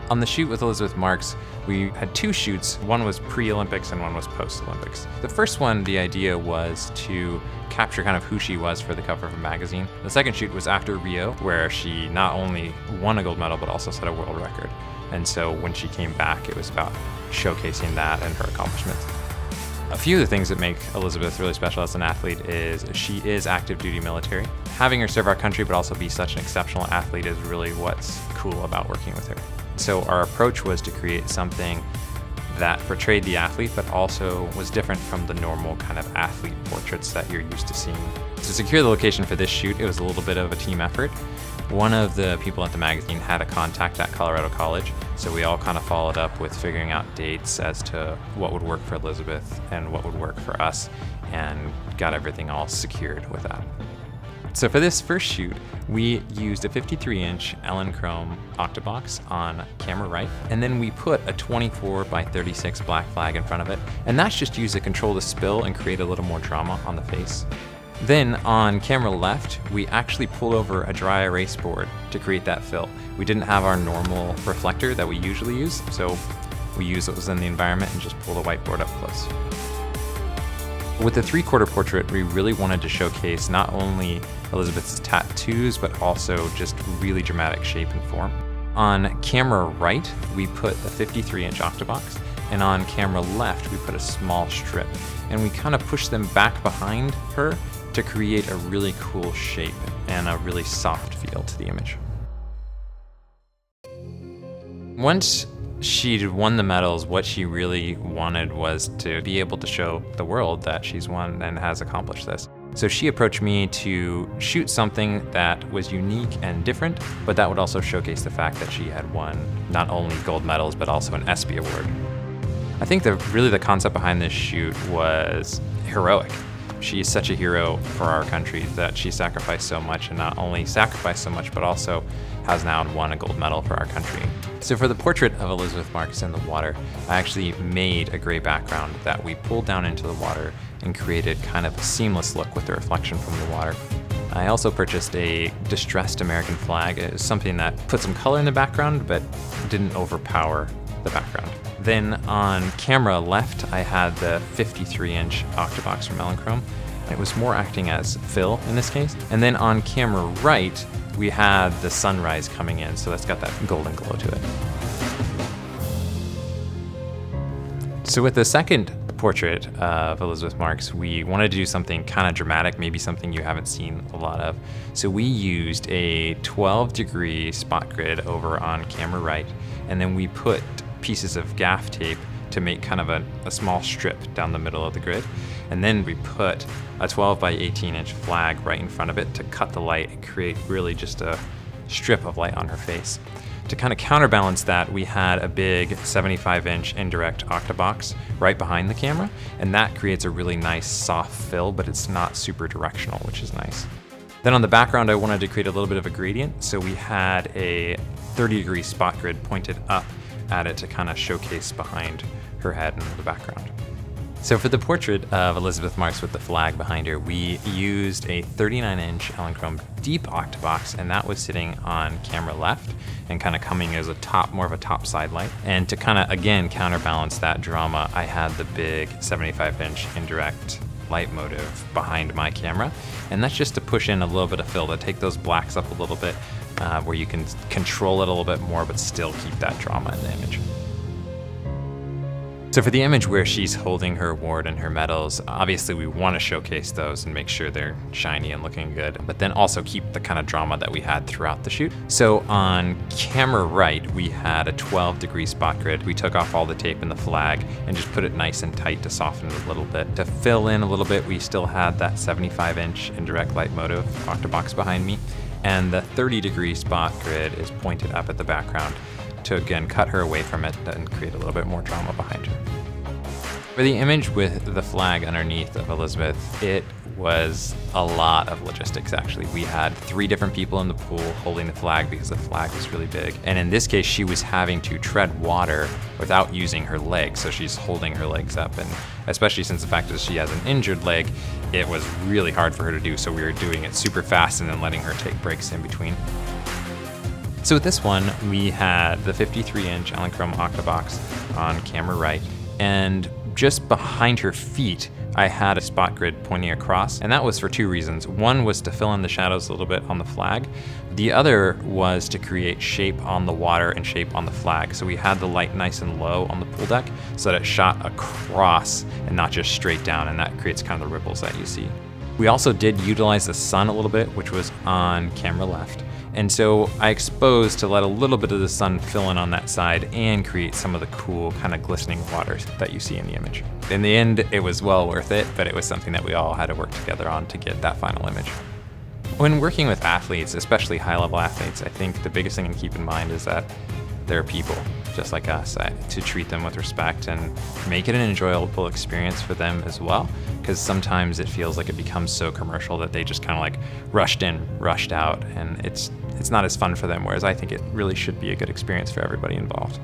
On the shoot with Elizabeth Marks, we had two shoots. One was pre-Olympics and one was post-Olympics. The first one, the idea was to capture kind of who she was for the cover of a magazine. The second shoot was after Rio, where she not only won a gold medal, but also set a world record. And so when she came back, it was about showcasing that and her accomplishments. A few of the things that make Elizabeth really special as an athlete is she is active duty military. Having her serve our country but also be such an exceptional athlete is really what's cool about working with her. So our approach was to create something that portrayed the athlete but also was different from the normal kind of athlete portraits that you're used to seeing. To secure the location for this shoot, it was a little bit of a team effort. One of the people at the magazine had a contact at Colorado College, so we all kind of followed up with figuring out dates as to what would work for Elizabeth and what would work for us, and got everything all secured with that. So for this first shoot, we used a 53-inch Elinchrom Octabox on camera right, and then we put a 24x36 black flag in front of it, and that's just used to control the spill and create a little more drama on the face. Then on camera left, we actually pulled over a dry erase board to create that fill. We didn't have our normal reflector that we usually use, so we used what was in the environment and just pulled a whiteboard up close. With the three-quarter portrait, we really wanted to showcase not only Elizabeth's tattoos, but also just really dramatic shape and form. On camera right, we put a 53-inch Octabox, and on camera left, we put a small strip. And we kind of pushed them back behind her to create a really cool shape and a really soft feel to the image. Once she'd won the medals, what she really wanted was to be able to show the world that she's won and has accomplished this. So she approached me to shoot something that was unique and different, but that would also showcase the fact that she had won not only gold medals, but also an ESPY award. I think really the concept behind this shoot was heroic. She is such a hero for our country that she sacrificed so much, and not only sacrificed so much, but also has now won a gold medal for our country. So for the portrait of Elizabeth Marks in the water, I actually made a gray background that we pulled down into the water and created kind of a seamless look with the reflection from the water. I also purchased a distressed American flag. It was something that put some color in the background, but didn't overpower the background. Then on camera left, I had the 53-inch Octabox from Elinchrom. It was more acting as fill in this case. And then on camera right, we had the sunrise coming in, so that's got that golden glow to it. So with the second portrait of Elizabeth Marks, we wanted to do something kind of dramatic, maybe something you haven't seen a lot of. So we used a 12-degree spot grid over on camera right, and then we put pieces of gaff tape to make kind of a small strip down the middle of the grid. And then we put a 12x18-inch flag right in front of it to cut the light and create really just a strip of light on her face. To kind of counterbalance that, we had a big 75-inch indirect Octabox right behind the camera, and that creates a really nice soft fill, but it's not super directional, which is nice. Then on the background, I wanted to create a little bit of a gradient, so we had a 30-degree spot grid pointed up at it to kind of showcase behind her head and the background. So for the portrait of Elizabeth Marks with the flag behind her, we used a 39-inch Elinchrom deep Octabox, and that was sitting on camera left and kind of coming as more of a top side light. And to kind of, again, counterbalance that drama, I had the big 75-inch indirect light motive behind my camera. And that's just to push in a little bit of fill, to take those blacks up a little bit, where you can control it a little bit more, but still keep that drama in the image. So for the image where she's holding her award and her medals, obviously we want to showcase those and make sure they're shiny and looking good, but then also keep the kind of drama that we had throughout the shoot. So on camera right, we had a 12-degree spot grid. We took off all the tape and the flag and just put it nice and tight to soften it a little bit. To fill in a little bit, we still had that 75-inch indirect light motive Octabox behind me, and the 30-degree spot grid is pointed up at the background to, again, cut her away from it and create a little bit more drama behind her. For the image with the flag underneath of Elizabeth, it was a lot of logistics, actually. We had 3 different people in the pool holding the flag because the flag was really big. And in this case, she was having to tread water without using her legs, so she's holding her legs up. And especially since the fact that she has an injured leg, it was really hard for her to do, so we were doing it super fast and then letting her take breaks in between. So with this one, we had the 53-inch Elechrome Octabox on camera right, and just behind her feet, I had a spot grid pointing across, and that was for two reasons. One was to fill in the shadows a little bit on the flag. The other was to create shape on the water and shape on the flag. So we had the light nice and low on the pool deck so that it shot across and not just straight down, and that creates kind of the ripples that you see. We also did utilize the sun a little bit, which was on camera left. And so I exposed to let a little bit of the sun fill in on that side and create some of the cool kind of glistening waters that you see in the image. In the end, it was well worth it, but it was something that we all had to work together on to get that final image. When working with athletes, especially high-level athletes, I think the biggest thing to keep in mind is that they're people just like us, to treat them with respect and make it an enjoyable experience for them as well, because sometimes it feels like it becomes so commercial that they just kind of like rushed in, rushed out, and it's not as fun for them, whereas I think it really should be a good experience for everybody involved.